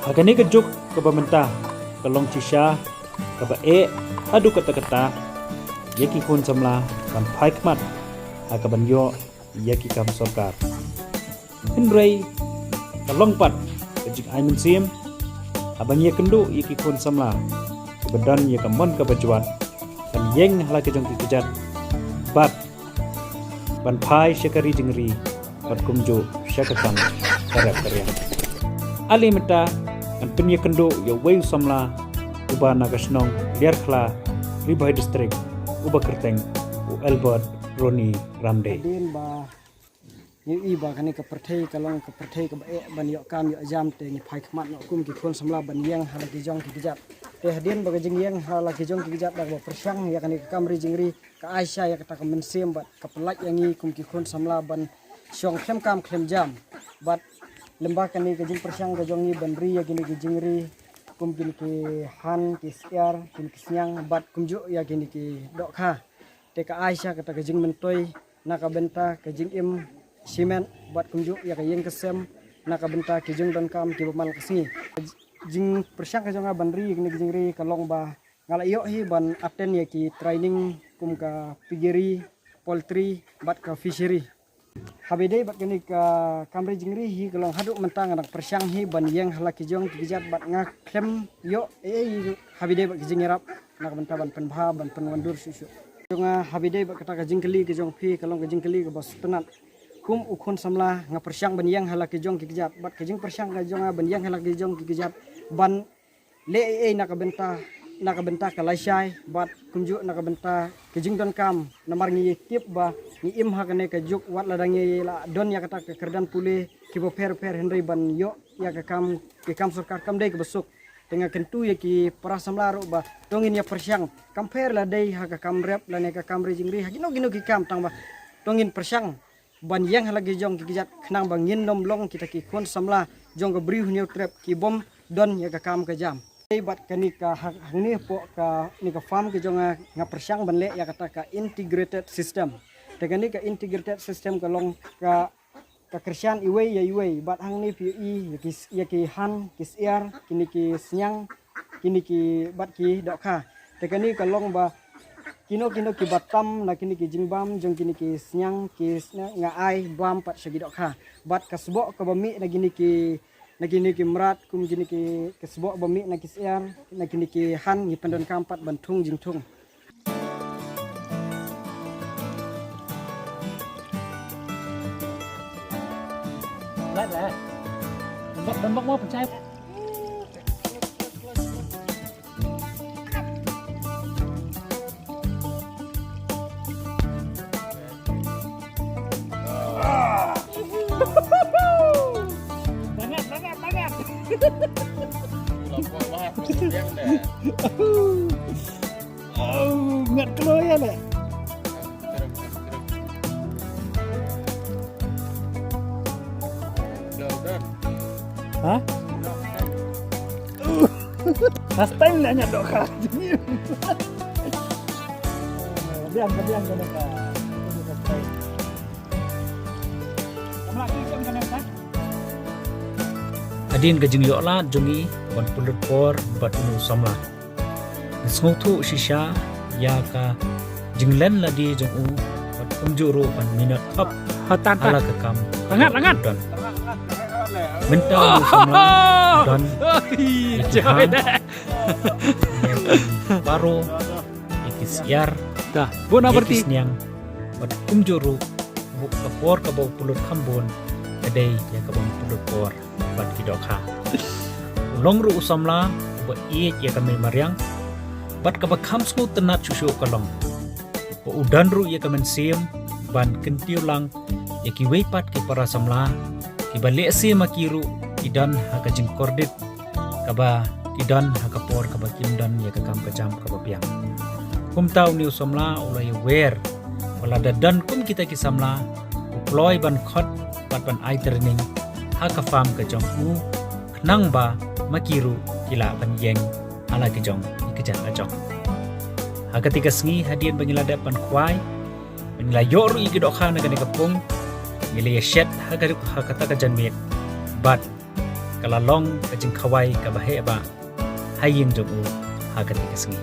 Hakani kejuk ke pemerintah, kelong cisha, ke bae, adu kata-kata, yaki kun samla, ban paikmat, haka ban yo, yaki kam sorkar. Hindray, kelong pat, kejik aimin sim, aban ye kendu yaki kun samla, kebedan ye kamon ke bajuat, dan yeng hala kejong kejat, bat, ban pai syakari jengri, bat kumju syakatan, karep-karep. Ali meta, kan penye kendo ya wei samla uba nagasnong liar khla ribhai district uba kerteng u Albert Roni Ramde din ba ni iba kani ka perthei kalong ka perthei ka bae ban yo kam yo jam te ni phai khmat no kum ki khon samla ban yang hala ki jong ki jat te hadin ba jing yang hala ki jong ki jat ba persyang ya kani ka kamri jingri ka Aisyah ya kata ka mensem ba ka pelak yangi kum ki khon samla ban syong khem kam khem jam bat lembah kani ke jing persyang ke jongi bandri ya gini ke jingri kum gini ke han ke siar gini ke siang bat kumju ya gini ke dok kha te ka Aisyah kata ke jing mentoi naka benta ke jing im simen bat kumju ya ke yeng kesem naka benta ke jing don kam ke bamal kesni jing persyang ke jonga bandri gini ke jingri kalong ba ngala yo hi ban aten ya ki training kum ka pigiri poultry bat ka fishery habide bat kini ka kamri jingri hi gelong haduk mentang anak persyang hi ban yang halaki jong kijat bat nga klem yo habide bat kijingirap nak benta ban penbha ban penwandur susu jonga habide bat kata ka jingkeli ke jong phi kalong ka jingkeli ke bos penat kum ukun samla nga persyang ban yang halaki jong kijat bat ke jing persyang ka jonga ban yang halaki jong kijat ban le nak benta ka laisai bat kumju nak benta ke jing don kam namar ngi tip ba ni im hakane ka juk wat ladangi la don ya kata ke kerdan pule ki bo per henry ban yo ya ka kam sarkar kam dei ke besuk tengah kentu ya ki para samlaru ba tongin ya persyang kam per la dei ha ka kam rep la ne ka kam jingri ha gino ki kam tang ba tongin persyang ban yang lagi jong ki kijat khnang ba ngin nom long kita ki khon samla jong ka briu new trap ki bom don ya ka kam ka jam bat kani ka hangni po ka ni ka farm ke jonga nga persyang ban le ya kata ka integrated system dengan ni ka integrated system kalong ka kersian iwe bat hang ni pi ya ki han ki siar kini ki senyang kini ki bat ki dok kha dengan ni kalong ba kino ki batam na kini ki jingbam jong kini ki senyang ki nga ai bam pat segi dok kha bat ka sebok ka bami na gini ki merat kum gini ki sebok bami na ki siar na gini ki han ni pendon kampat bantung jingtung Lada. Bambak mau percaya. Banget. Nggak keluar ya. Hah? Last time nanya dok kak. Biang kak. Adin kajing yo la jungi ban pulut por bat unu samla. Ngothu shisha ya ka jinglen la di jung u bat umjuru ban minat up hatan ala ka kam. Langat. Mentau samla dan baru ikisiar dah bon aperti yang bat umjuru buk kapor ka bau pulut kambon adai ya ka bau pulut por bat kidokha longru usamla ba iet ya kami mariang bat ka bakham sku tenat susu kalong ba udanru ya kamen sim ban kentiulang ya ki weipat ki para samla ki bale se makiru idan haka jing kordit kaba idan haka por kaba kimdan ya ka kam ka jam kaba piang kum tau ni usamla ulai wer wala dadan kum kita ki samla uploy ban khot bat ban ai training haka farm ka jong u nang ba makiru kila ban yeng ala ki jong ikejat ajong haka tiga sngi hadian bangilada pan kwai bangila yoru ikidokha na gani kapung ngili shed haka taka janmit but kalalong kajing kawai kabahe ba haying jong u hagati kasngi